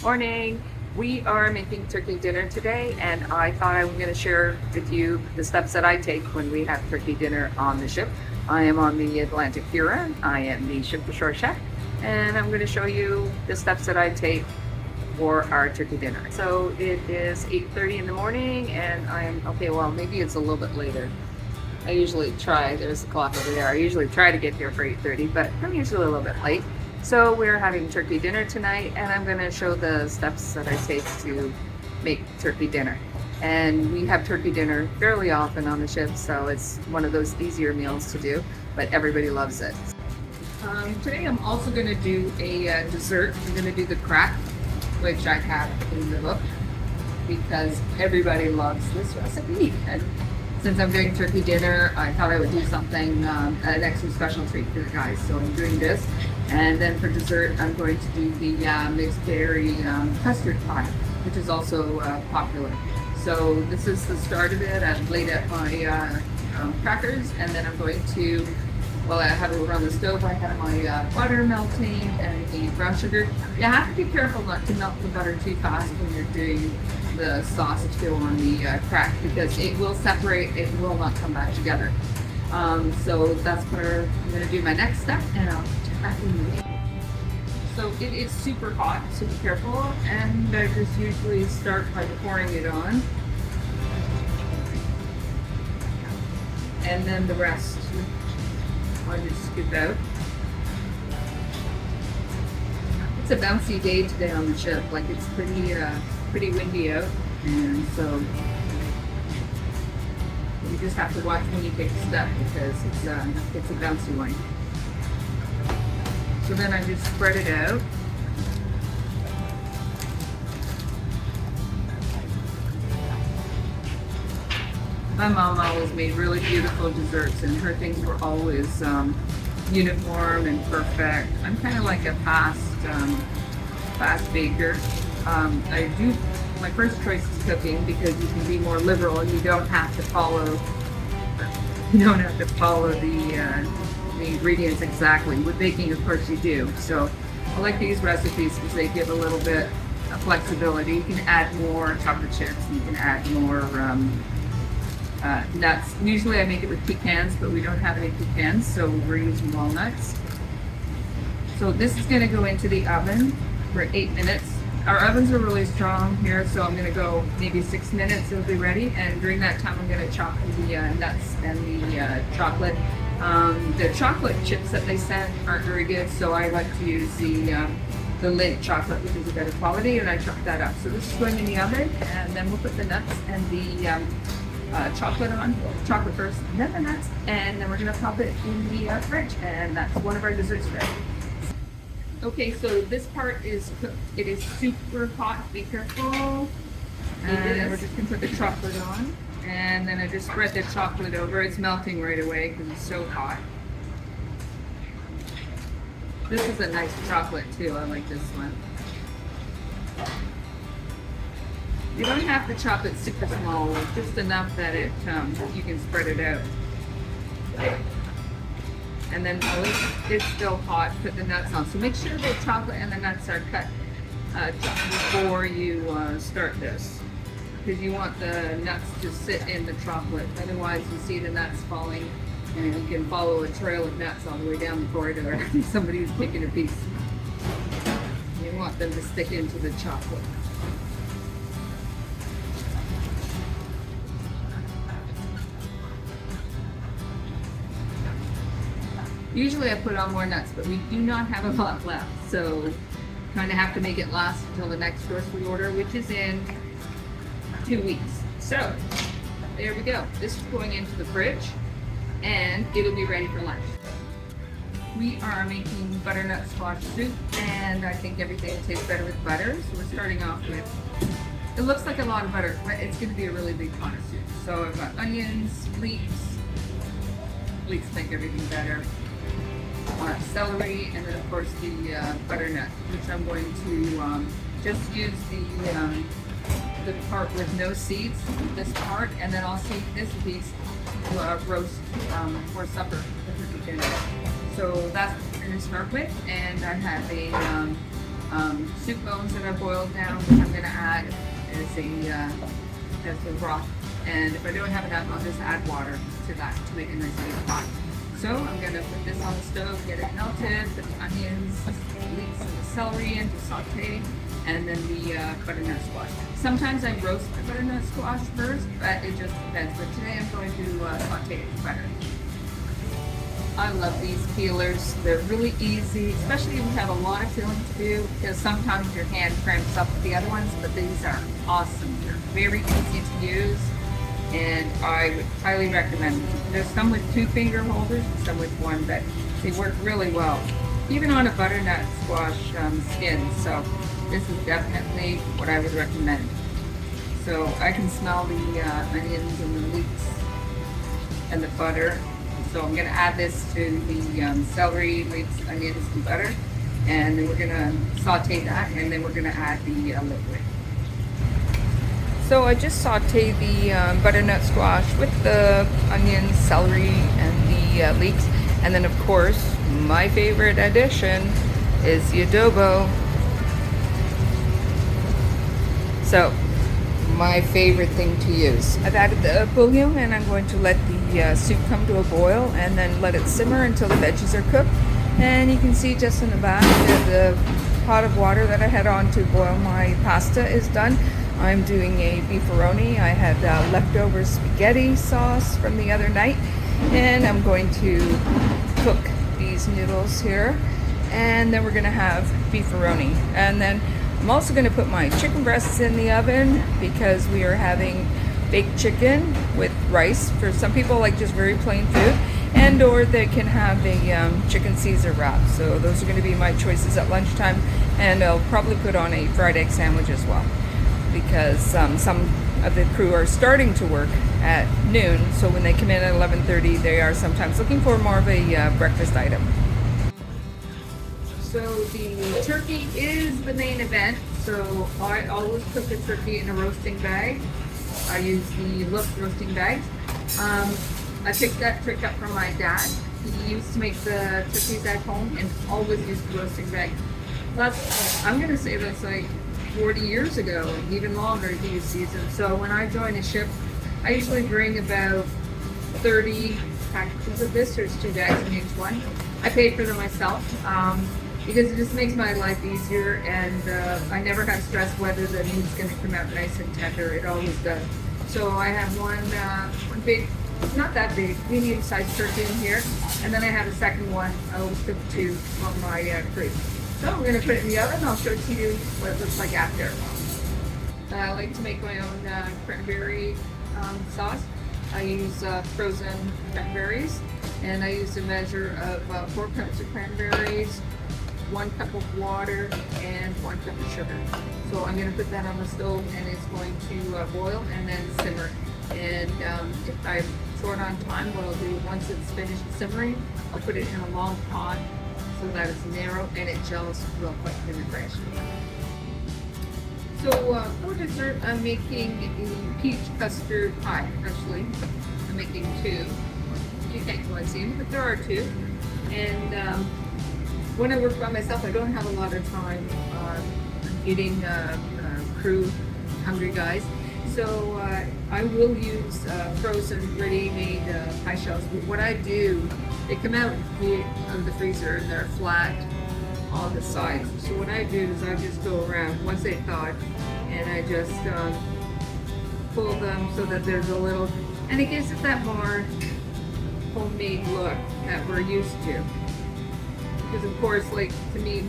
Morning. We are making turkey dinner today, and I thought I was going to share with you the steps that I take when we have turkey dinner on the ship. I am on the Atlantic Huron. I am the ship to shore chef, and I'm going to show you the steps that I take for our turkey dinner. So it is 8:30 in the morning, and I'm okay. Well, maybe it's a little bit later. I usually try. There's a clock over there. I usually try to get here for 8:30, but I'm usually a little bit late. So we're having turkey dinner tonight, and I'm going to show the steps that I take to make turkey dinner. And we have turkey dinner fairly often on the ship, so it's one of those easier meals to do, but everybody loves it. Today I'm also going to do a dessert. I'm going to do the crack, which I have in the book because everybody loves this recipe. And since I'm doing turkey dinner, I thought I would do something, an extra special treat for the guys. So I'm doing this. And then for dessert, I'm going to do the mixed berry custard pie, which is also popular. So this is the start of it. I've laid out my crackers, and then I'm going to, well, I have it on the stove. I have my butter melting and the brown sugar. You have to be careful not to melt the butter too fast when you're doing the sauce to go on the crack, because it will separate. It will not come back together. So that's where I'm going to do my next step, and I'll check back in the day. So it is super hot, so be careful. And I just usually start by pouring it on, and then the rest I just scoop out. It's a bouncy day today on the ship. Like, it's pretty windy out, and so you just have to watch when you take a step because it's a bouncy one. So then I just spread it out. My mom always made really beautiful desserts, and her things were always uniform and perfect. I'm kind of like a fast baker. My first choice is cooking because you can be more liberal and you don't have to follow the ingredients exactly. With baking, of course, you do. So I like these recipes because they give a little bit of flexibility. You can add more chocolate chips. You can add more nuts. Usually I make it with pecans, but we don't have any pecans, so we're using walnuts. So this is going to go into the oven for 8 minutes. Our ovens are really strong here, so I'm going to go maybe 6 minutes. It'll be ready, and during that time I'm going to chop the nuts and the chocolate. The chocolate chips that they sent aren't very good, so I like to use the Lindt chocolate, which is a better quality, and I chop that up. So this is going in the oven, and then we'll put the nuts and the chocolate on. Chocolate first, and then the nuts, and then we're going to pop it in the fridge, and that's one of our desserts ready. Okay, so this part is cooked. It is super hot. Be careful. And then we're just going to put the chocolate on. And then I just spread the chocolate over. It's melting right away because it's so hot. This is a nice chocolate too. I like this one. You don't have to chop it super small, just enough that you can spread it out. And then it's still hot, put the nuts on. So make sure the chocolate and the nuts are cut before you start this, because you want the nuts to sit in the chocolate. Otherwise you see the nuts falling, and you can follow a trail of nuts all the way down the corridor. Somebody's taking a piece. You want them to stick into the chocolate. Usually I put on more nuts, but we do not have a lot left, so kind of have to make it last until the next grocery order, which is in 2 weeks. So there we go. This is going into the fridge, and it'll be ready for lunch. We are making butternut squash soup, and I think everything tastes better with butter. So we're starting off with, it looks like a lot of butter, but it's going to be a really big pot of soup. So I've got onions, leeks make everything better. Celery, and then of course the butternut, which I'm going to just use the part with no seeds, this part, and then I'll save this piece to roast for supper for dinner. So that's what we're going to start with, and I have soup bones that I boiled down, which I'm going to add as a broth. And if I don't have enough, I'll just add water to that to make a nice big pot. So I'm going to put this on the stove, get it melted, put the onions, leeks, and the celery in to saute, and then the butternut squash. Sometimes I roast the butternut squash first, but it just depends. But today I'm going to saute it with butter. I love these peelers. They're really easy, especially if you have a lot of peeling to do, because sometimes your hand cramps up with the other ones, but these are awesome. They're very easy to use, and I would highly recommend them. There's some with 2 finger holders and some with 1, but they work really well, even on a butternut squash skin. So this is definitely what I would recommend. So I can smell the onions and the leeks and the butter. So I'm going to add this to the celery, leeks, onions, and butter, and then we're going to saute that, and then we're going to add the liquid. So I just sauteed the butternut squash with the onions, celery, and the leeks, and then of course my favorite addition is the adobo. So my favorite thing to use. I've added the bouillon, and I'm going to let the soup come to a boil and then let it simmer until the veggies are cooked. And you can see just in the back that the pot of water that I had on to boil my pasta is done. I'm doing a beefaroni. I had leftover spaghetti sauce from the other night, and I'm going to cook these noodles here, and then we're going to have beefaroni. And then I'm also going to put my chicken breasts in the oven because we are having baked chicken with rice. For some people, like just very plain food, and or they can have a chicken Caesar wrap. So those are going to be my choices at lunchtime, and I'll probably put on a fried egg sandwich as well, because some of the crew are starting to work at noon. So when they come in at 11:30, they are sometimes looking for more of a breakfast item. So the turkey is the main event. So I always cook the turkey in a roasting bag. I use the Look roasting bags. I picked that trick up from my dad. He used to make the turkeys at home and always used the roasting bag. I'm going to say that's like 40 years ago, even longer he used to use them. So when I join a ship, I usually bring about 30 packages of this. There's 2 bags in each one. I paid for them myself. Because it just makes my life easier, and I never have stress whether the meat's going to come out nice and tender. It always does. So I have one big, not that big, medium-sized turkey in here, and then I have a second one. I always cook 2 on my crew. So I'm going to put it in the oven. I'll show it to you what it looks like after. I like to make my own cranberry sauce. I use frozen cranberries, and I use a measure of 4 cups of cranberries, 1 cup of water, and 1 cup of sugar. So I'm going to put that on the stove, and it's going to boil and then simmer. And if I'm short on time, what I'll do once it's finished simmering, I'll put it in a long pot so that it's narrow and it gels real quick and fresh. So for dessert, I'm making a peach custard pie. Actually, I'm making 2. You can't quite see them, but there are 2. And when I work by myself, I don't have a lot of time feeding crew, hungry guys. So I will use frozen, ready-made pie shells. But what I do, they come out of the freezer and they're flat on the sides. So what I do is I just go around once they've thawed, and I just pull them so that there's a little, and it gives it that more homemade look that we're used to. Because of course, like to me,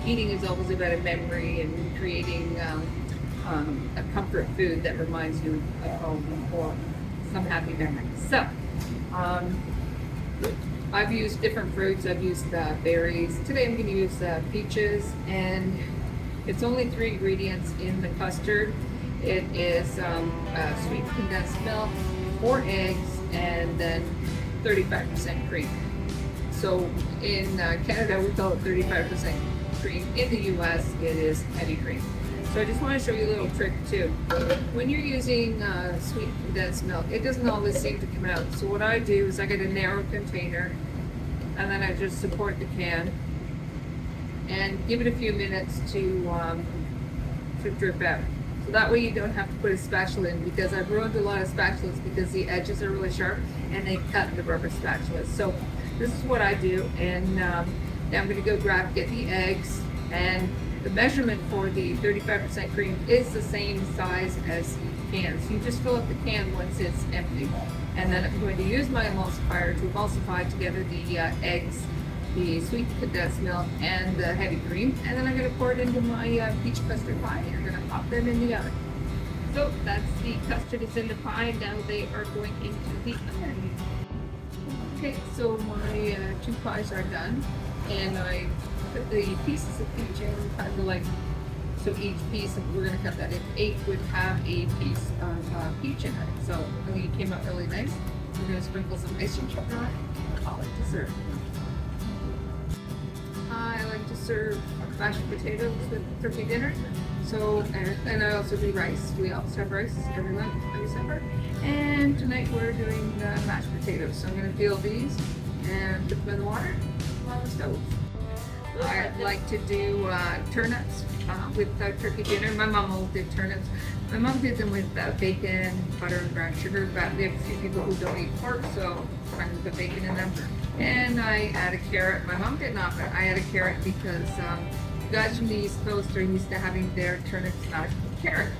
eating is always about a memory and creating a comfort food that reminds you of home or some happy memory. So, I've used different fruits. I've used berries. Today I'm going to use peaches, and it's only 3 ingredients in the custard. It is sweet condensed milk, 4 eggs, and then 35% cream. So in Canada, we call it 35% cream. In the US, it is heavy cream. So I just want to show you a little trick too. When you're using sweet condensed milk, it doesn't always seem to come out. So what I do is I get a narrow container, and then I just support the can, and give it a few minutes to drip out. So that way you don't have to put a spatula in, because I've ruined a lot of spatulas because the edges are really sharp and they cut the rubber spatulas. So this is what I do, and now I'm going to go get the eggs, and the measurement for the 35% cream is the same size as the can. So you just fill up the can once it's empty. And then I'm going to use my emulsifier to emulsify together the eggs, the sweet condensed milk, and the heavy cream. And then I'm going to pour it into my peach custard pie, and I'm going to pop them in the oven. So that's the custard is in the pie. Now they are going into the oven. Okay, so my 2 pies are done, and I put the pieces of peach in kind of like, so each piece, we're going to cut that into 8, would have a piece of peach in it. So I think it came out really nice. We're going to sprinkle some icing sugar on it and call it dessert. I like to serve mashed potatoes with turkey dinner. So, and I also do rice. We also have rice every month, every supper. And tonight we're doing mashed potatoes. So I'm going to peel these and put them in the water on the stove. I like to do turnips with turkey dinner. My mom did turnips. My mom did them with bacon, butter, and brown sugar. But we have a few people who don't eat pork, so I'm going to put bacon in them. And I add a carrot. My mom did not, but I add a carrot because guys from the East Coast are used to having their turnips mashed with carrot.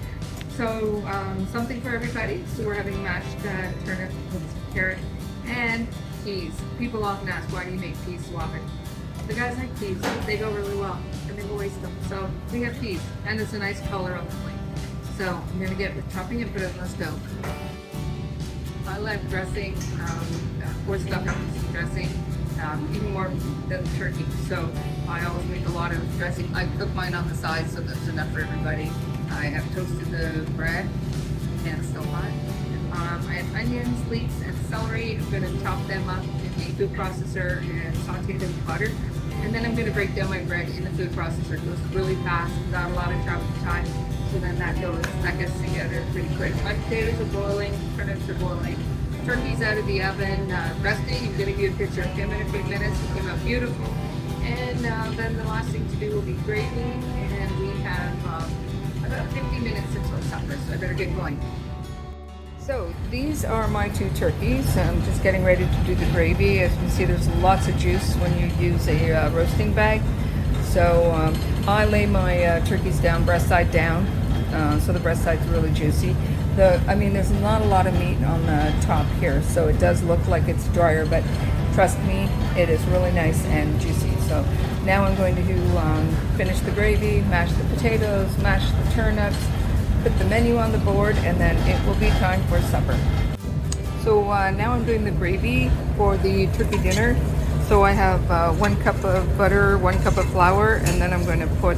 So something for everybody. So we're having mashed turnip with carrot and peas. People often ask, why do you make peas so often? The guys like peas. They go really well, and they will waste them. So we have peas, and it's a nice color on the plate. So I'm going to get with chopping and put it on the stove. I like dressing, or stuffed dressing, even more than turkey. So I always make a lot of dressing. I cook mine on the side so there's enough for everybody. I have toasted the bread, and still hot. I have onions, leeks, and celery. I'm going to chop them up in the food processor and saute them in butter. And then I'm going to break down my bread in the food processor. It goes really fast, without a lot of chopping time. So then that gets together pretty quick. My potatoes are boiling, turnips are boiling. Turkey's out of the oven, resting. I'm going to give you a picture of him in a few minutes. It came out beautiful. And then the last thing to do will be gravy. And we have about 50 minutes until supper, so I better get going. So these are my 2 turkeys. I'm just getting ready to do the gravy. As you can see, there's lots of juice when you use a roasting bag. So I lay my turkeys down breast side down, so the breast side's really juicy. There's not a lot of meat on the top here, so it does look like it's drier, but trust me, it is really nice and juicy. So now I'm going to finish the gravy, mash the potatoes, mash the turnips, put the menu on the board, and then it will be time for supper. So now I'm doing the gravy for the turkey dinner. So I have 1 cup of butter, 1 cup of flour, and then I'm going to put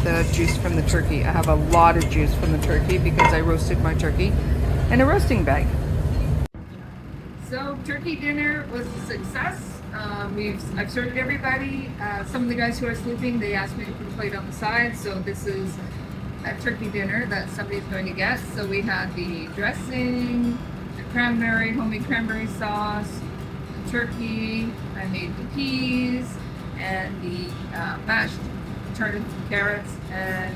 the juice from the turkey. I have a lot of juice from the turkey because I roasted my turkey in a roasting bag. So turkey dinner was a success. I've served everybody. Some of the guys who are sleeping, they asked me to put a plate on the side. So this is a turkey dinner that somebody's going to get. So we had the dressing, the homemade cranberry sauce, the turkey. I made the peas and the mashed turnips, carrots, and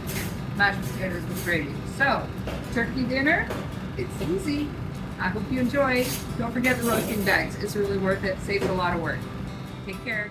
mashed potatoes with gravy. So turkey dinner, it's easy. I hope you enjoy. Don't forget the roasting bags. It's really worth it. Saves a lot of work. Take care.